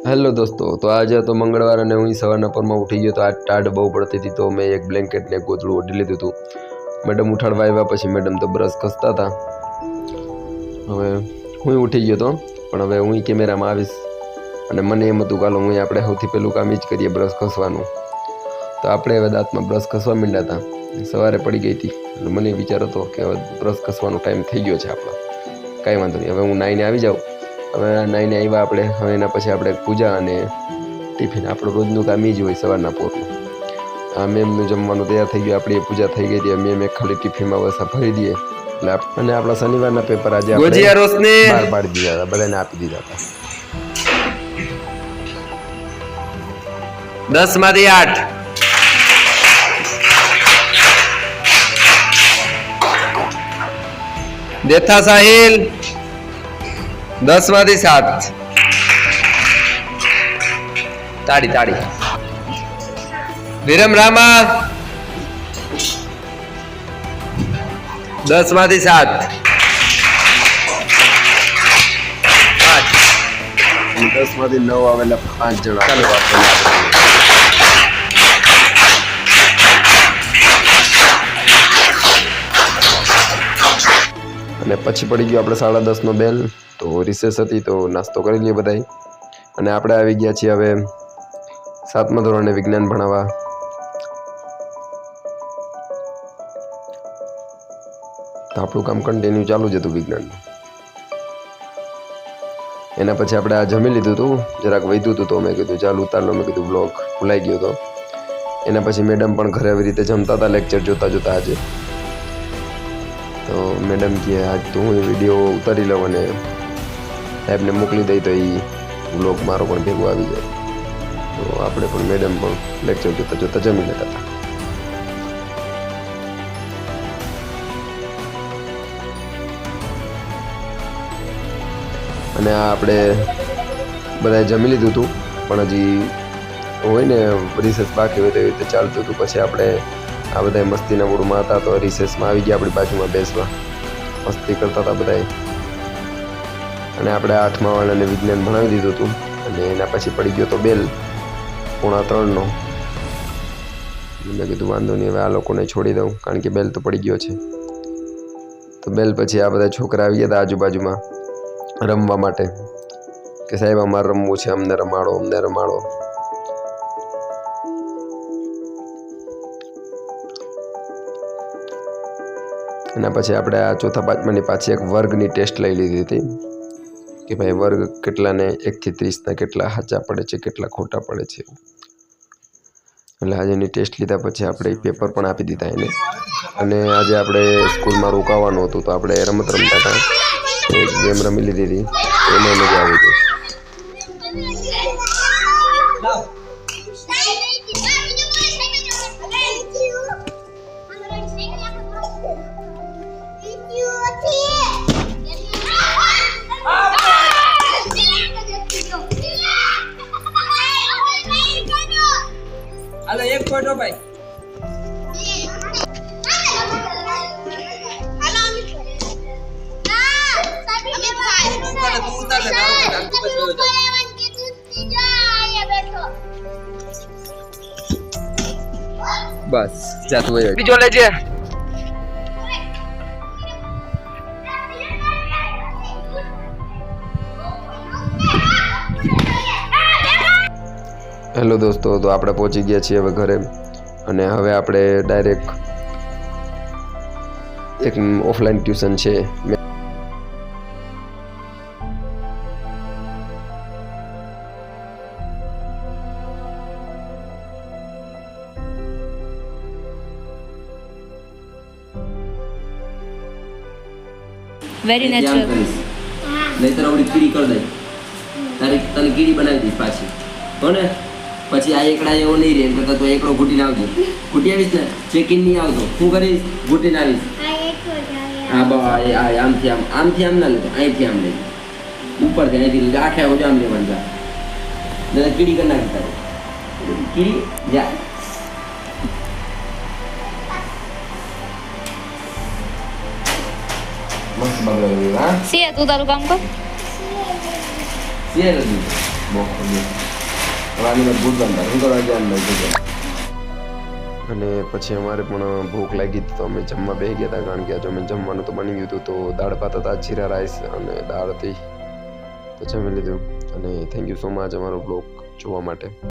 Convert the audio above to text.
Hello દોસ્તો, તો આજે તો મંગળવાર અને હું સવારના પરમાં ઉઠી ગયો તો આ ટાઢ બહુ પડતી હતી, તો મેં એક બ્લેન્કેટ ને ગોદડું ઓઢી લીધું હતું. મેડમ ઉઠાડવા આવ્યા પછી મેડમ તો બ્રશ ઘસતા હતા. હવે હું ઉઠી ગયો તો, પણ હવે હું કેમેરામાં આવીશ અને મને એમ હતું કાલો હું આપણે સૌથી પહેલું કામ જ કરીએ બ્રશ ઘસવાનું. તો આપણે હવે દાંતમાં બ્રશ ઘસવા માંડ્યા હતા. સવારે પડી ગઈ હતી એટલે મને વિચાર હતો કે હવે બ્રશ ઘસવાનો ટાઈમ થઈ ગયો છે આપણો. કાંઈ વાંધો નહીં, હવે હું નાઈને આવી જાઉં. હવે નાઈને આવ્યા આપણે, હવે એના પછી આપણે પૂજા અને ટિફિન, આપણું રોજનું કામ જ હોય સવારના પોરનું. આ મેમનું જમવાનું તૈયાર થઈ ગયું, આપણી પૂજા થઈ ગઈ હતી. મેમ ખાલી ટિફિનમાં વસા ભરી દઈએ એટલે અને આપણા શનિવારના પેપર આજે બહાર પાડી દીધા હતા, બધાને આપી દીધા હતા. 10 માંથી 8 દેથા સાહિલ 10 માંથી 7 તાળી તાળી. વિરમ રામા 10 માંથી 7 10 માંથી 9 આવેલા 5 જણા. અને પછી પડી ગયો આપણે 10:30નો બેલ. તો રિસેસ હતી તો નાસ્તો કરી લઈએ બધાય. અને આપણે આવી ગયા છીએ હવે 7મા ધોરણે વિજ્ઞાન ભણાવવા. તો આપણું કામ કન્ટિન્યુ ચાલુ જ હતું વિજ્ઞાનનું. એના પછી આપણે આ જમી લીધું હતું, જરાક વધ્યું હતું તો મેં કીધું ચાલ ઉતાર લો. મેં કીધું બ્લોગ ભૂલાઈ ગયો હતો. એના પછી મેડમ પણ ઘરે આવી રીતે જમતા હતા લેક્ચર જોતા જોતા આજે. તો મેડમ કહે આજ તો હું વિડીયો ઉતારી લઉં અને સાહેબને મોકલી દઈ તો એ બ્લોગ મારો પણ ભેગો આવી જાય. તો આપણે પણ મેડમ પણ લેક્ચર જોતા જોતા જમી લેતા હતા. અને આ આપણે બધાએ જમી લીધું હતું, પણ હજી હોય ને રિસેસ બાકી હોય તો એવી રીતે ચાલતું હતું. પછી આપણે આ બધા મસ્તીના મૂડમાં હતા તો રિસેસમાં આવી ગયા આપણી બાજુમાં બેસવા. મસ્તી કરતા હતા બધાએ. અને આપણે 8મા વાળાને વિજ્ઞાન ભણાવી દીધું હતું. અને એના પછી પડી ગયો તો બેલ 2:45નો. મેં કીધું વાંધો નહીં, હવે આ લોકોને છોડી દઉં કારણ કે બેલ તો પડી ગયો છે. તો બેલ પછી આ બધા છોકરા આવી ગયા હતા આજુબાજુમાં રમવા માટે કે સાહેબ અમારે રમવું છે, અમને રમાડો અમને રમાડો. એના પછી આપણે આ 4થા 5માની પાછી એક વર્ગની ટેસ્ટ લઈ લીધી હતી કે ભાઈ વર્ગ કેટલાને 1 થી 30ના કેટલા સાચા પડે છે, કેટલા ખોટા પડે છે. એટલે આજે એની ટેસ્ટ લીધા પછી આપણે પેપર પણ આપી દીધા એને. અને આજે આપણે સ્કૂલમાં રોકાવાનું હતું તો આપણે રમત રમતા હતા, એક ગેમ રમી લીધી હતી, એમાં મજા આવી હતી. હાલો એક ફોટો ભાઈ. બસ જાતું હોય બીજો લેજે. હેલો દોસ્તો, તો આપણે પહોંચી ગયા છીએ હવે ઘરે. અને હવે આપણે ડાયરેક્ટ એક ઓફલાઈન ટ્યુશન છે વેરી નેચરલ. નહીતર આવડી કીડી કરી દઈ, તારી તને કીડી બનાવી દઈશ પાછી. હો ને પછી આ એકડા એવો નહીં રહે, એમ કરતા તો એકડો ઘૂટીને આવજો. ઘૂટી આવીશ ને ચેકિંગ નહીં આવતો, શું કરીશ ઘૂટીને આવીશ. હા બાબા આમથી આમ ના લેતો, અહીંથી આમ લેજો, ઉપરથી અહીંથી આખે આવો આમ લેવાનું. જા કીડી કરી નાખી તારે કીડી જા. સિયા તું તારું કામ કર. સિયા બહુ હવાની ભૂત બંધાર શું કરવા ધ્યાન નહીં. અને પછી અમારે પણ ભૂખ લાગી હતી તો અમે જમવા બેસી ગયા હતા, કારણ કે આજે અમે જમવાનું તો બની ગયું હતું. તો દાળ ભાત હતા, જીરા રાઈસ અને દાળ હતી, તો જમી લીધું. અને થેન્ક યુ સો મચ અમારો બ્લોગ જોવા માટે.